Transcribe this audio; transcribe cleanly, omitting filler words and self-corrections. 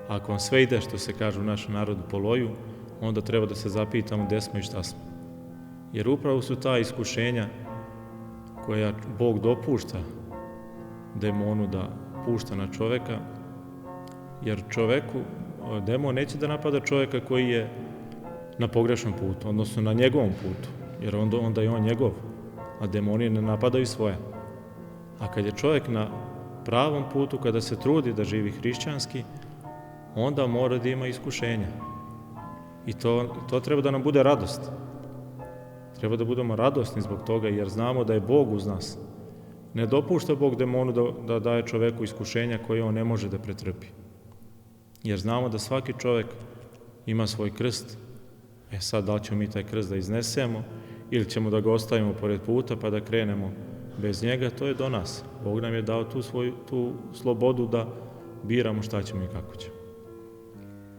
Ako vam sve ide, što se kaže u našem narodu, po loju, onda treba da se zapitamo gde smo i šta smo. Jer upravo su ta iskušenja koja Bog dopušta demonu da pušta na čoveka, jer demon neće da napada čoveka koji je na pogrešnom putu, odnosno na njegovom putu, jer onda je on njegov, a demoni ne napadaju svoje. A kad je čovek na pravom putu, kada se trudi da živi hrišćanski, onda mora da ima iskušenja. I to treba da nam bude radost. Treba da budemo radosni zbog toga, jer znamo da je Bog uz nas. Ne dopušta Bog demonu da daje čoveku iskušenja koje on ne može da pretrpi. Jer znamo da svaki čovek ima svoj krst. Sad, da li ćemo mi taj krst da iznesemo ili ćemo da ga ostavimo pored puta pa da krenemo bez njega, to je do nas. Bog nam je dao tu slobodu da biramo šta ćemo i kako ćemo.